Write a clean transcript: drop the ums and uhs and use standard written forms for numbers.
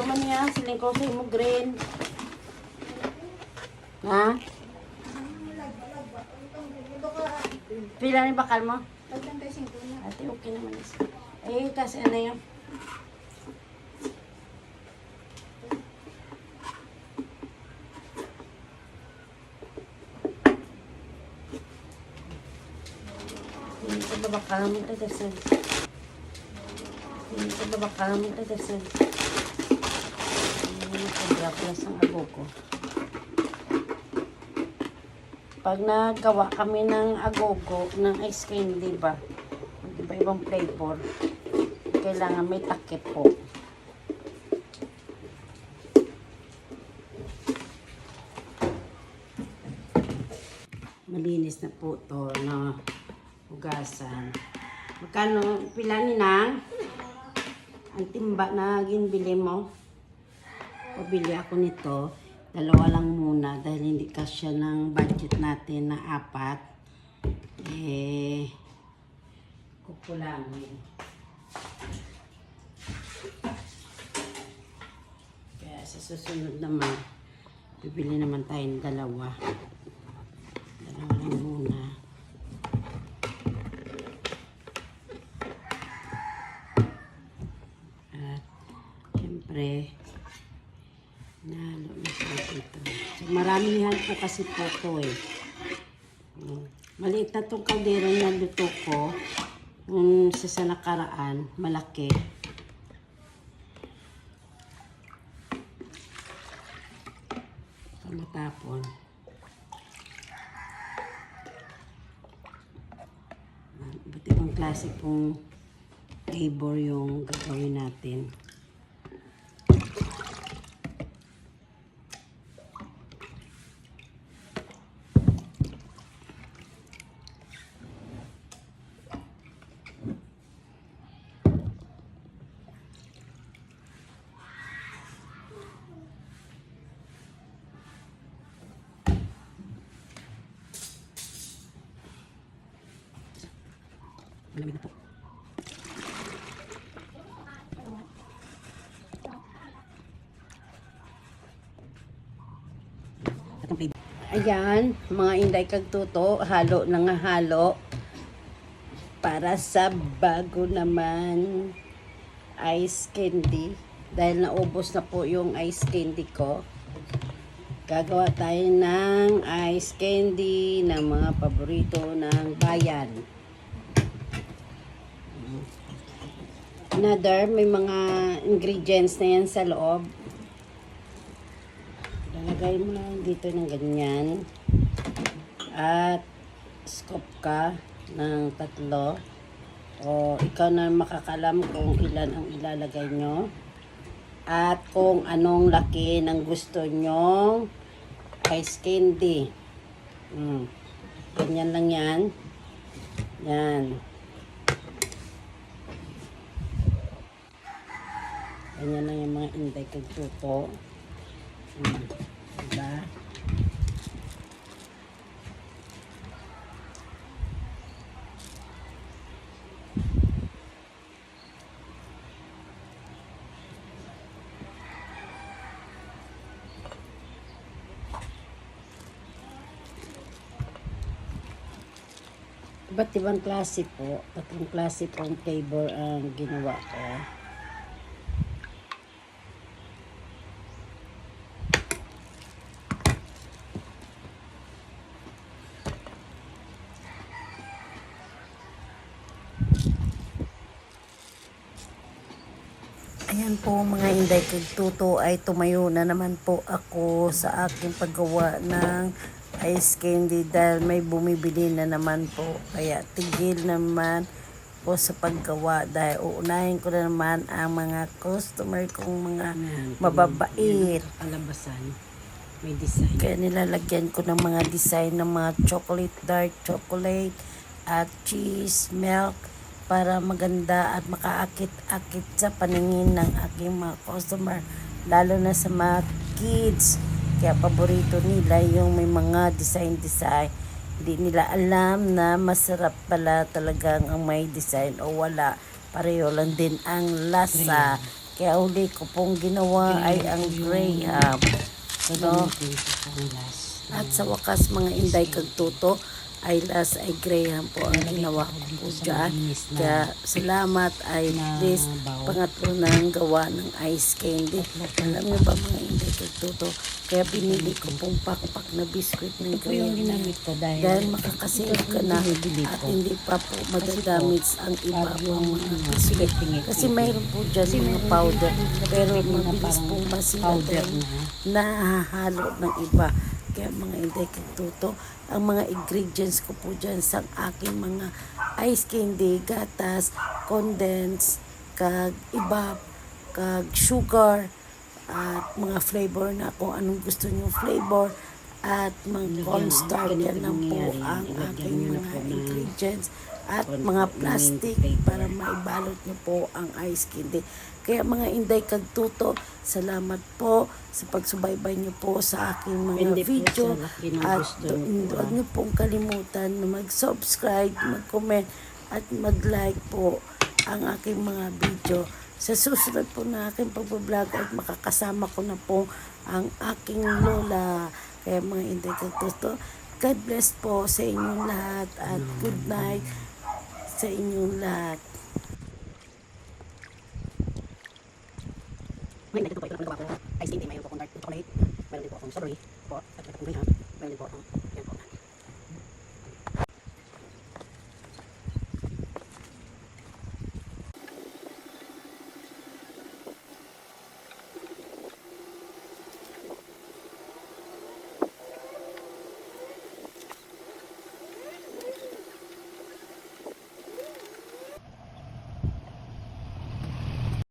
man niya, siling ko sa mo green. Ha? Pila ni bakal mo? Ate, okay naman isa. Eh, kasi ano yun? Hindi ko ba bakal mo ito kasi? Hindi ko ba bakal mo ito kasi? Hindi ko plus ang abo ko. Pag nagawa kami ng agogo, ng ice cream, di ba? Iba-ibang flavor. Kailangan may takip po. Malinis na po to na hugasan. Magkano pila ni nang? Ang timba na ginbili mo? Pabili ako nito. Dalawa lang muna dahil hindi kasya ng budget natin na 4. Eh, kukulangin. Kaya sa susunod naman, bibili naman tayo ng dalawa. Dalawa lang muna. At, siyempre, nalo na siya dito. So, maramihan po kasi po ito eh. Maliit na itong kaldero na luto ko. Sa nakaraan, malaki. So, matapon. Ba't ibang klase pong flavor yung gagawin natin. Malamig na po. Ayan, mga inday kagtuto, halo na nga halo. Para sa bago naman ice candy. Dahil naubos na po yung ice candy ko. Gagawa tayo ng ice candy ng mga paborito ng bayan. Another, may mga ingredients na yan sa loob. Lalagay mo lang dito ng ganyan. At scoop ka ng 3. O ikaw na makakalam kung ilan ang ilalagay nyo. At kung anong laki ng gusto nyong ice candy. Ganyan lang yan. Yan. Ganyan lang yung mga inday kagtuto. Diba? Iba't ibang klase po. Tatlong klase pong flavor ang ginawa ko. Ayan po mga inday kagtuto ay tumayo na naman po ako sa aking paggawa ng ice candy dahil may bumibili na naman po. Kaya tigil naman po sa paggawa dahil uunahin ko na naman ang mga customer kong mga mababait. Palabasan, may design. Kaya nilalagyan ko ng mga design ng mga chocolate, dark chocolate at cheese, milk para maganda at makaakit-akit sa paningin ng aking mga customer, lalo na sa mga kids. Kaya paborito nila yung may mga design. Hindi nila alam na masarap pala talagang ang may design o wala. Pareho lang din ang lasa Kaya uli ko pong ginawa ay ang Graham. No? Gagamitin ko pong last. At sa wakas mga inday kagtuto ay last ay Graham po ang ginawa ko po dyan. Kaya salamat ay this pangatlo ng gawa ng ice candy. Alam niyo ba mga inday kagtuto? Kaya binili ko pong pakpak na biskuit ng Ito po yung Graham. ginamit ko Dahil dahil makakasave ka na at hindi pa po madadamage ang iba pong mga biskuit. Kasi mayroon po dyan mga powder pero mabilis pong masira powder dahil na. nahahalo ng iba. Kaya mga inday kagtuto, ang mga ingredients ko po dyan sa aking mga ice candy, gatas, condense, kag iba, kag sugar, at mga flavor na kung anong gusto nyo flavor, at mga cornstarch, yan lang po ang aking mga ingredients at mga plastic para maibalot nyo po ang ice candy. Kaya mga inday kagtuto, salamat po sa pagsubaybay nyo po sa aking mga Hindi po video sa laki ng at gusto nyo po, huwag nyo pong kalimutan na mag-subscribe, mag-comment at mag-like po ang aking mga video. Sa susunod po na aking pag-vlog at makakasama ko na po ang aking lola. Kaya mga inday kagtuto, God bless po sa inyong lahat at good night sa inyong lahat. May ito po, ito ang nagawa ko. Ice cream, mayroon po akong dark chocolate, mayroon din po akong strawberry po, at mayroon po akong graham, mayroon din po akong